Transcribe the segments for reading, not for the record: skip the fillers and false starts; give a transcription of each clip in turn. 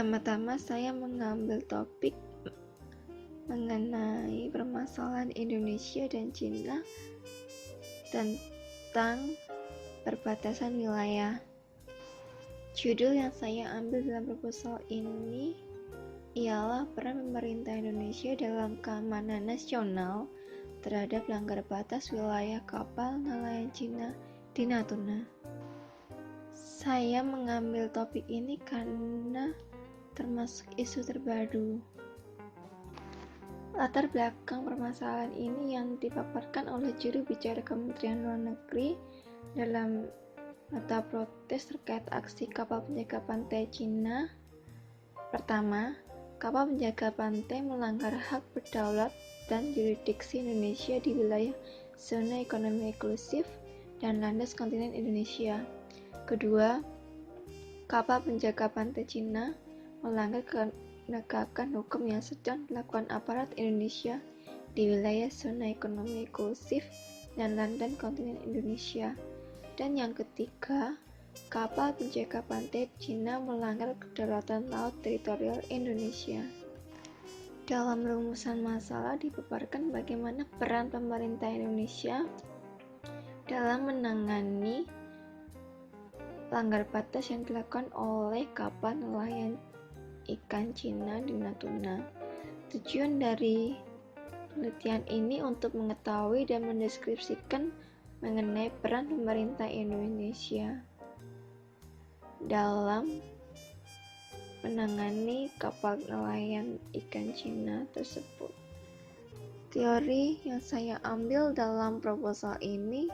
Pertama-tama saya mengambil topik mengenai permasalahan Indonesia dan Cina tentang perbatasan wilayah. Judul yang saya ambil dalam proposal ini ialah peran pemerintah Indonesia dalam keamanan nasional terhadap pelanggar batas wilayah kapal nelayan Cina di Natuna. Saya mengambil topik ini karena termasuk isu terbaru. Latar belakang permasalahan ini yang dipaparkan oleh juru bicara Kementerian Luar Negeri dalam nota protes terkait aksi kapal penjaga pantai Cina. Pertama, kapal penjaga pantai melanggar hak berdaulat dan yurisdiksi Indonesia di wilayah zona ekonomi eksklusif dan landas kontinen Indonesia. Kedua, kapal penjaga pantai Cina melanggar penegakan hukum yang sedang dilakukan aparat Indonesia di wilayah zona ekonomi eksklusif dan landas kontinen Indonesia. Dan yang ketiga, kapal penjaga pantai Cina melanggar kedaulatan laut teritorial Indonesia. Dalam rumusan masalah dipaparkan bagaimana peran pemerintah Indonesia dalam menangani pelanggar batas yang dilakukan oleh kapal nelayan ikan Cina di Natuna. Tujuan dari penelitian ini untuk mengetahui dan mendeskripsikan mengenai peran pemerintah Indonesia dalam menangani kapal nelayan ikan Cina tersebut. Teori yang saya ambil dalam proposal ini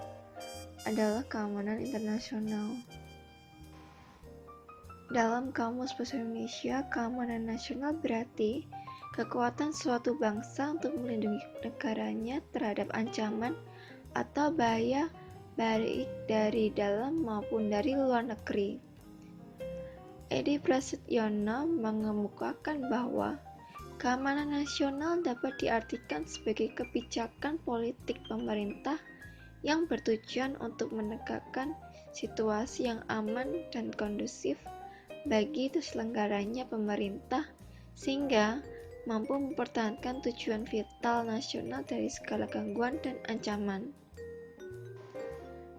adalah keamanan internasional. Dalam Kamus Bahasa Indonesia, keamanan nasional berarti kekuatan suatu bangsa untuk melindungi negaranya terhadap ancaman atau bahaya baik dari dalam maupun dari luar negeri. Edi Prasetyono mengemukakan bahwa keamanan nasional dapat diartikan sebagai kebijakan politik pemerintah yang bertujuan untuk menegakkan situasi yang aman dan kondusif bagi terselenggaranya pemerintah sehingga mampu mempertahankan tujuan vital nasional dari segala gangguan dan ancaman.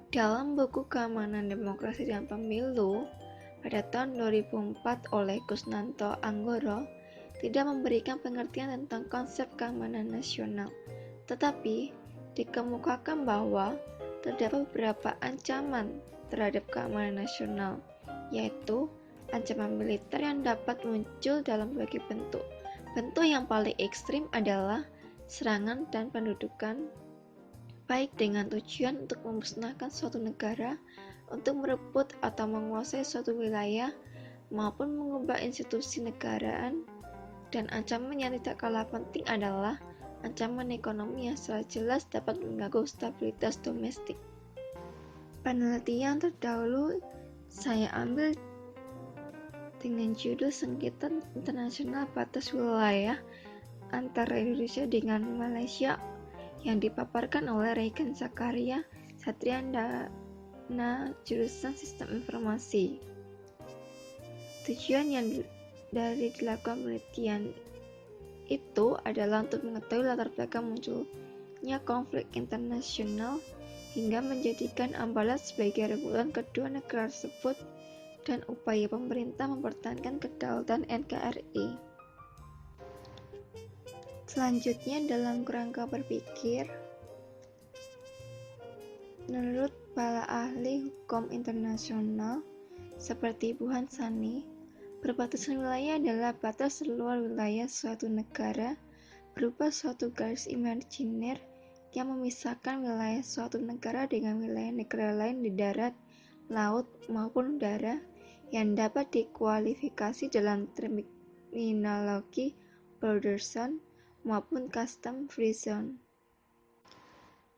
Dalam buku Keamanan Demokrasi dan Pemilu pada tahun 2004 oleh Kusnanto Anggoro tidak memberikan pengertian tentang konsep keamanan nasional, tetapi dikemukakan bahwa terdapat beberapa ancaman terhadap keamanan nasional, yaitu ancaman militer yang dapat muncul dalam berbagai bentuk. Bentuk yang paling ekstrim adalah serangan dan pendudukan, baik dengan tujuan untuk memusnahkan suatu negara, untuk merebut atau menguasai suatu wilayah, maupun mengubah institusi negaraan. Dan ancaman yang tidak kalah penting adalah ancaman ekonomi yang secara jelas dapat mengganggu stabilitas domestik. Penelitian terdahulu saya ambil dengan judul Sengketa Internasional Batas Wilayah antara Indonesia dengan Malaysia yang dipaparkan oleh Regan Zakaria Satriandana jurusan Sistem Informasi. Tujuan yang dari dilakukan penelitian itu adalah untuk mengetahui latar belakang munculnya konflik internasional hingga menjadikan Ambalat sebagai rebutan kedua negara tersebut dan upaya pemerintah mempertahankan kedaulatan NKRI. Selanjutnya dalam kerangka berpikir, menurut para ahli hukum internasional seperti Buhan Sani, perbatasan wilayah adalah batas luar wilayah suatu negara berupa suatu garis imajiner yang memisahkan wilayah suatu negara dengan wilayah negara lain di darat, laut, maupun udara yang dapat dikualifikasi dalam terminologi border zone maupun custom free zone.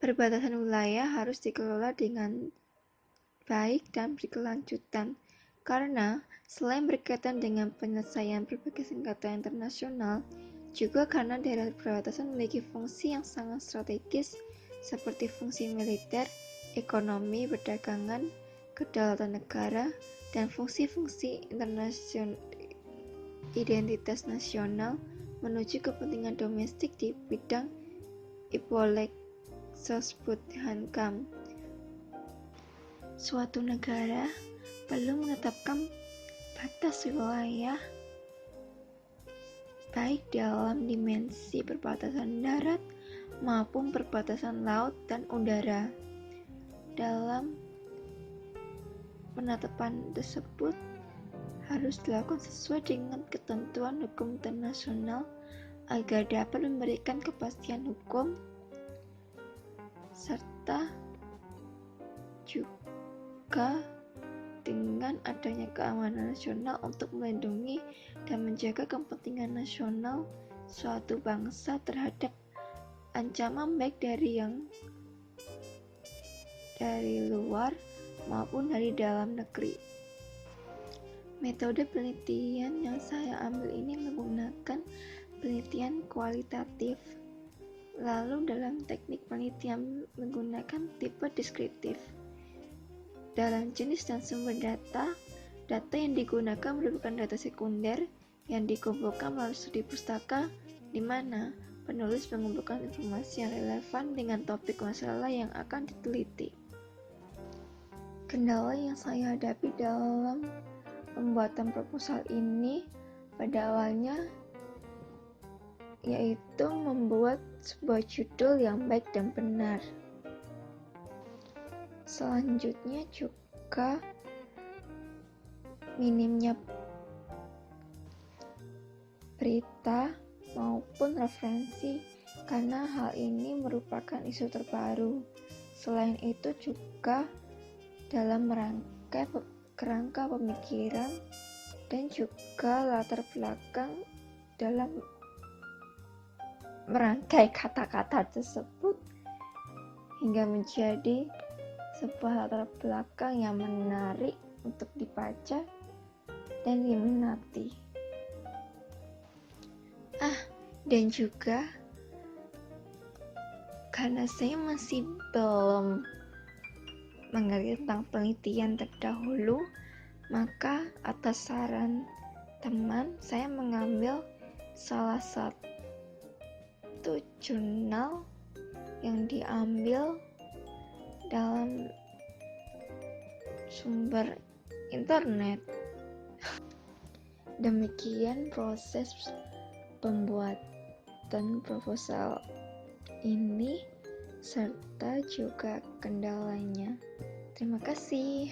Perbatasan wilayah harus dikelola dengan baik dan berkelanjutan, karena selain berkaitan dengan penyelesaian berbagai sengketa internasional, juga karena daerah perbatasan memiliki fungsi yang sangat strategis seperti fungsi militer, ekonomi, perdagangan, kedaulatan negara, dan fungsi-fungsi internasional identitas nasional menuju kepentingan domestik di bidang Ipolek-Sosbud-Hankam. Suatu negara perlu menetapkan batas wilayah baik dalam dimensi perbatasan darat maupun perbatasan laut dan udara. Dalam penetapan tersebut harus dilakukan sesuai dengan ketentuan hukum internasional agar dapat memberikan kepastian hukum serta juga dengan adanya keamanan nasional untuk melindungi dan menjaga kepentingan nasional suatu bangsa terhadap ancaman baik dari luar maupun dari dalam negeri. Metode penelitian yang saya ambil ini menggunakan penelitian kualitatif. Lalu dalam teknik penelitian menggunakan tipe deskriptif. Dalam jenis dan sumber data yang digunakan merupakan data sekunder yang dikumpulkan melalui studi pustaka, di mana penulis mengumpulkan informasi yang relevan dengan topik masalah yang akan diteliti. Kendala yang saya hadapi dalam pembuatan proposal ini pada awalnya yaitu membuat sebuah judul yang baik dan benar. Selanjutnya juga minimnya berita maupun referensi karena hal ini merupakan isu terbaru. Selain itu juga dalam kerangka pemikiran dan juga latar belakang dalam merangkai kata-kata tersebut hingga menjadi sebuah latar belakang yang menarik untuk dibaca dan diminati. Dan juga karena saya masih belum mengerti tentang penelitian terdahulu, maka atas saran teman saya mengambil salah satu jurnal yang diambil dalam sumber internet. Demikian proses pembuatan proposal ini serta juga kendalanya. Terima kasih.